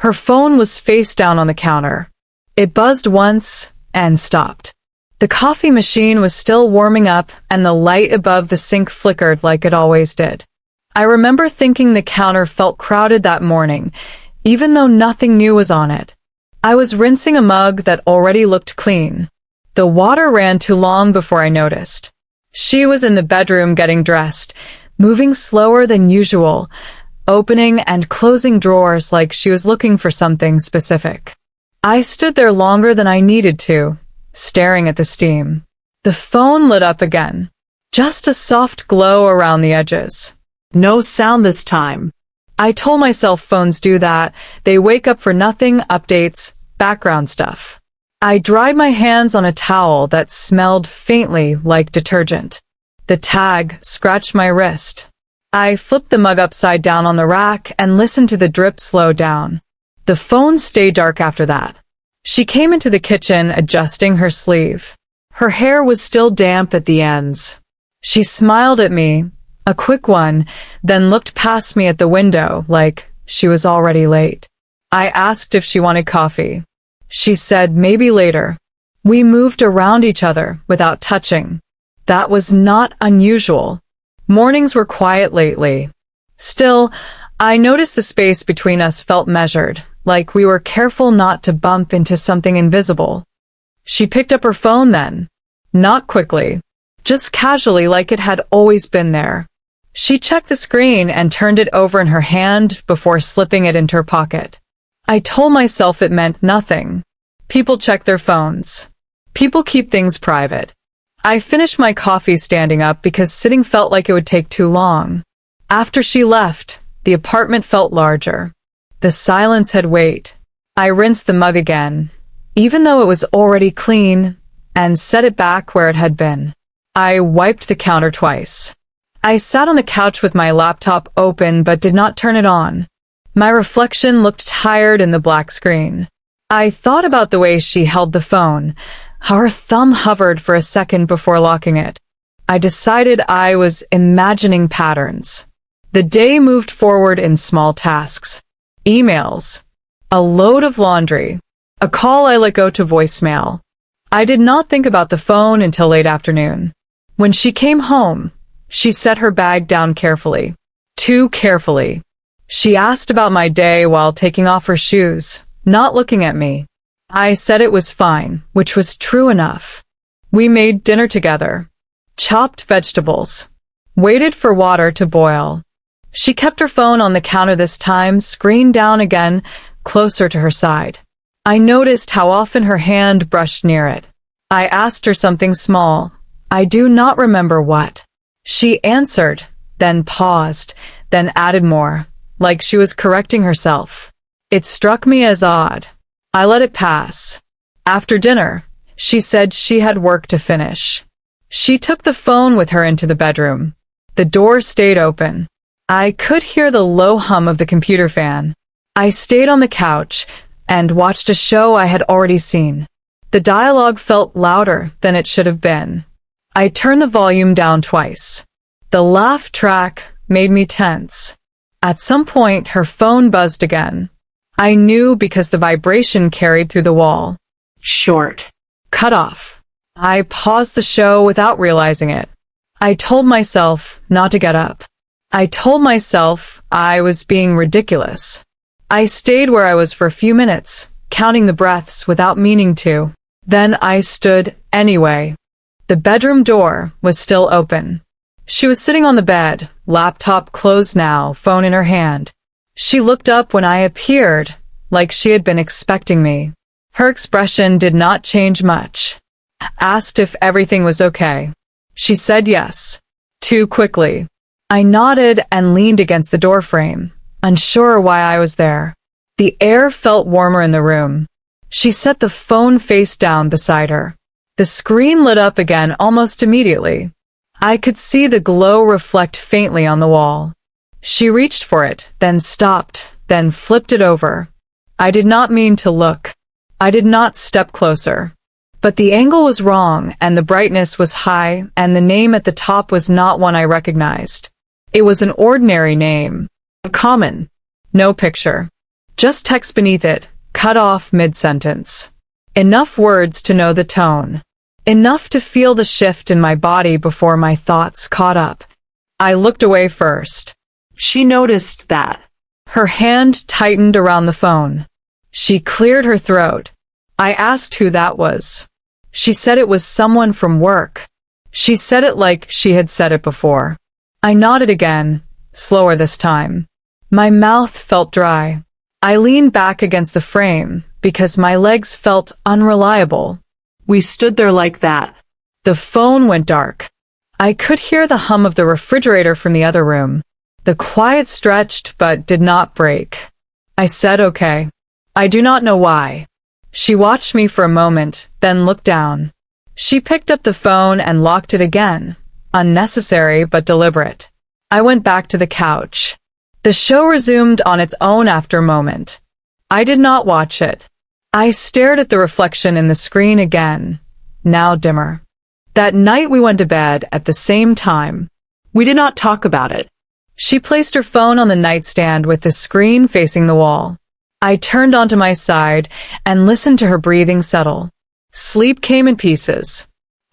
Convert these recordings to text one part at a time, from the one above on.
Her phone was face down on the counter. It buzzed once and stopped. The coffee machine was still warming up and the light above the sink flickered like it always did. I remember thinking the counter felt crowded that morning, even though nothing new was on it. I was rinsing a mug that already looked clean. The water ran too long before I noticed. She was in the bedroom getting dressed, moving slower than usual, opening and closing drawers like she was looking for something specific. I stood there longer than I needed to, staring at the steam. The phone lit up again. Just a soft glow around the edges. No sound this time. I told myself phones do that. They wake up for nothing, updates, background stuff. I dried my hands on a towel that smelled faintly like detergent. The tag scratched my wrist. I flipped the mug upside down on the rack and listened to the drip slow down. The phone stayed dark after that. She came into the kitchen, adjusting her sleeve. Her hair was still damp at the ends. She smiled at me, a quick one, then looked past me at the window like she was already late. I asked if she wanted coffee. She said maybe later. We moved around each other without touching. That was not unusual. Mornings were quiet lately. Still, I noticed the space between us felt measured, like we were careful not to bump into something invisible. She picked up her phone then. Not quickly. Just casually, like it had always been there. She checked the screen and turned it over in her hand before slipping it into her pocket. I told myself it meant nothing. People check their phones. People keep things private. I finished my coffee standing up because sitting felt like it would take too long. After she left, the apartment felt larger. The silence had weight. I rinsed the mug again, even though it was already clean, and set it back where it had been. I wiped the counter twice. I sat on the couch with my laptop open but did not turn it on. My reflection looked tired in the black screen. I thought about the way she held the phone, how her thumb hovered for a second before locking it. I decided I was imagining patterns. The day moved forward in small tasks. Emails. A load of laundry. A call I let go to voicemail. I did not think about the phone until late afternoon. When she came home, she set her bag down carefully. Too carefully. She asked about my day while taking off her shoes, not looking at me. I said it was fine, which was true enough. We made dinner together. Chopped vegetables. Waited for water to boil. She kept her phone on the counter this time, screen down again, closer to her side. I noticed how often her hand brushed near it. I asked her something small. I do not remember what. She answered, then paused, then added more, like she was correcting herself. It struck me as odd. I let it pass. After dinner, she said she had work to finish. She took the phone with her into the bedroom. The door stayed open. I could hear the low hum of the computer fan. I stayed on the couch and watched a show I had already seen. The dialogue felt louder than it should have been. I turned the volume down twice. The laugh track made me tense. At some point, her phone buzzed again. I knew because the vibration carried through the wall. Short. Cut off. I paused the show without realizing it. I told myself not to get up. I told myself I was being ridiculous. I stayed where I was for a few minutes, counting the breaths without meaning to. Then I stood anyway. The bedroom door was still open. She was sitting on the bed, laptop closed now, phone in her hand. She looked up when I appeared, like she had been expecting me. Her expression did not change much. Asked if everything was okay. She said yes. Too quickly. I nodded and leaned against the doorframe, unsure why I was there. The air felt warmer in the room. She set the phone face down beside her. The screen lit up again almost immediately. I could see the glow reflect faintly on the wall. She reached for it, then stopped, then flipped it over. I did not mean to look. I did not step closer. But the angle was wrong, and the brightness was high, and the name at the top was not one I recognized. It was an ordinary name. Common. No picture. Just text beneath it, cut off mid-sentence. Enough words to know the tone. Enough to feel the shift in my body before my thoughts caught up. I looked away first. She noticed that. Her hand tightened around the phone. She cleared her throat. I asked who that was. She said it was someone from work. She said it like she had said it before. I nodded again, slower this time. My mouth felt dry. I leaned back against the frame because my legs felt unreliable. We stood there like that. The phone went dark. I could hear the hum of the refrigerator from the other room. The quiet stretched but did not break. I said okay. I do not know why. She watched me for a moment, then looked down. She picked up the phone and locked it again. Unnecessary but deliberate. I went back to the couch. The show resumed on its own after a moment. I did not watch it. I stared at the reflection in the screen again, now dimmer. That night we went to bed at the same time. We did not talk about it. She placed her phone on the nightstand with the screen facing the wall. I turned onto my side and listened to her breathing settle. Sleep came in pieces.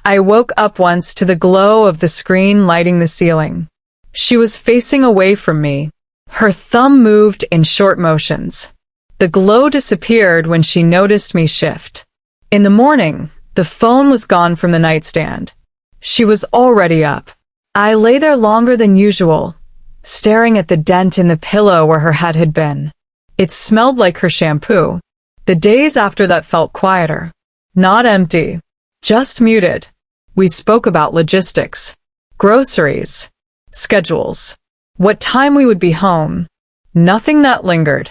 I woke up once to the glow of the screen lighting the ceiling. She was facing away from me. Her thumb moved in short motions. The glow disappeared when she noticed me shift. In the morning, the phone was gone from the nightstand. She was already up. I lay there longer than usual, staring at the dent in the pillow where her head had been. It smelled like her shampoo. The days after that felt quieter. Not empty. Just muted. We spoke about logistics, groceries, schedules, what time we would be home. Nothing that lingered.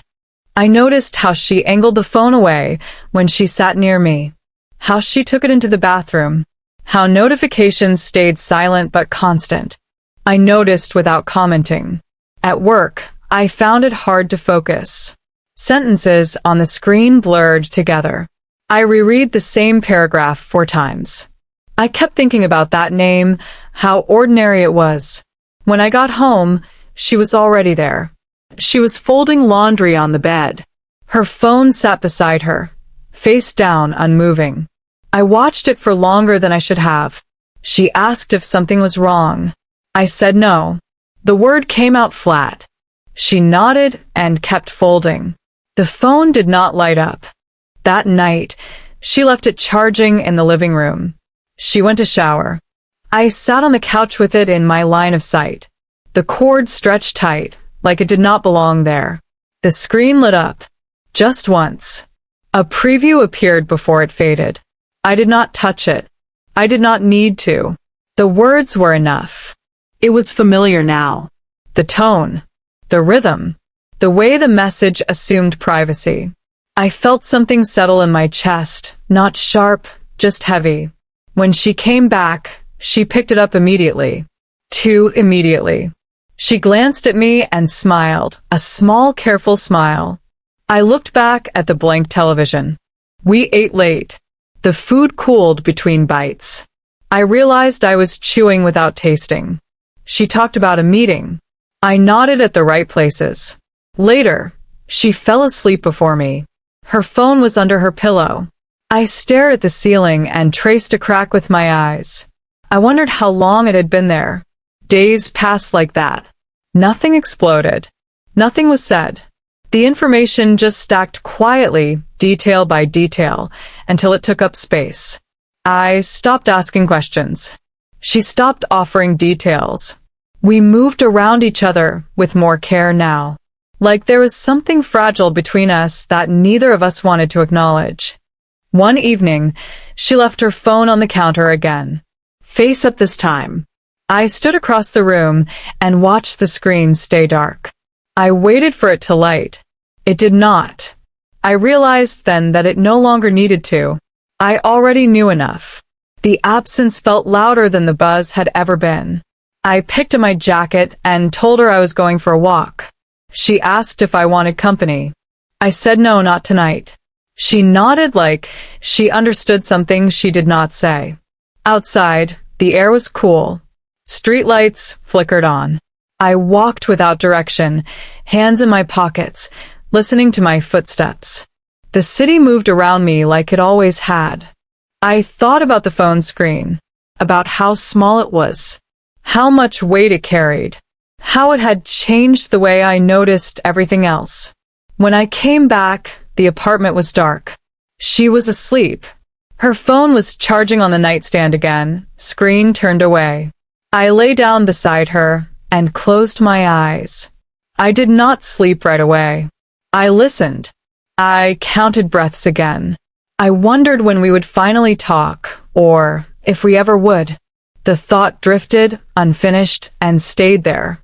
I noticed how she angled the phone away when she sat near me, how she took it into the bathroom, how notifications stayed silent but constant. I noticed without commenting. At work, I found it hard to focus. Sentences on the screen blurred together. I reread the same paragraph 4 times. I kept thinking about that name, how ordinary it was. When I got home, she was already there. She was folding laundry on the bed. Her phone sat beside her, face down, unmoving. I watched it for longer than I should have. She asked if something was wrong. I said no. The word came out flat. She nodded and kept folding. The phone did not light up. That night, she left it charging in the living room. She went to shower. I sat on the couch with it in my line of sight. The cord stretched tight, like it did not belong there. The screen lit up. Just once. A preview appeared before it faded. I did not touch it. I did not need to. The words were enough. It was familiar now. The tone. The rhythm. The way the message assumed privacy. I felt something settle in my chest, not sharp, just heavy. When she came back, she picked it up immediately. Too immediately. She glanced at me and smiled, a small, careful smile. I looked back at the blank television. We ate late. The food cooled between bites. I realized I was chewing without tasting. She talked about a meeting. I nodded at the right places. Later, she fell asleep before me. Her phone was under her pillow. I stared at the ceiling and traced a crack with my eyes. I wondered how long it had been there. Days passed like that. Nothing exploded. Nothing was said. The information just stacked quietly, detail by detail, until it took up space. I stopped asking questions. She stopped offering details. We moved around each other with more care now. Like there was something fragile between us that neither of us wanted to acknowledge. One evening, she left her phone on the counter again. Face up this time. I stood across the room and watched the screen stay dark. I waited for it to light. It did not. I realized then that it no longer needed to. I already knew enough. The absence felt louder than the buzz had ever been. I picked up my jacket and told her I was going for a walk. She asked if I wanted company. I said no, not tonight. She nodded like she understood something she did not say. Outside, the air was cool. Streetlights flickered on. I walked without direction, hands in my pockets, listening to my footsteps. The city moved around me like it always had. I thought about the phone screen, about how small it was, how much weight it carried, how it had changed the way I noticed everything else. When I came back, the apartment was dark. She was asleep. Her phone was charging on the nightstand again, screen turned away. I lay down beside her and closed my eyes. I did not sleep right away. I listened. I counted breaths again. I wondered when we would finally talk, or if we ever would. The thought drifted, unfinished, and stayed there,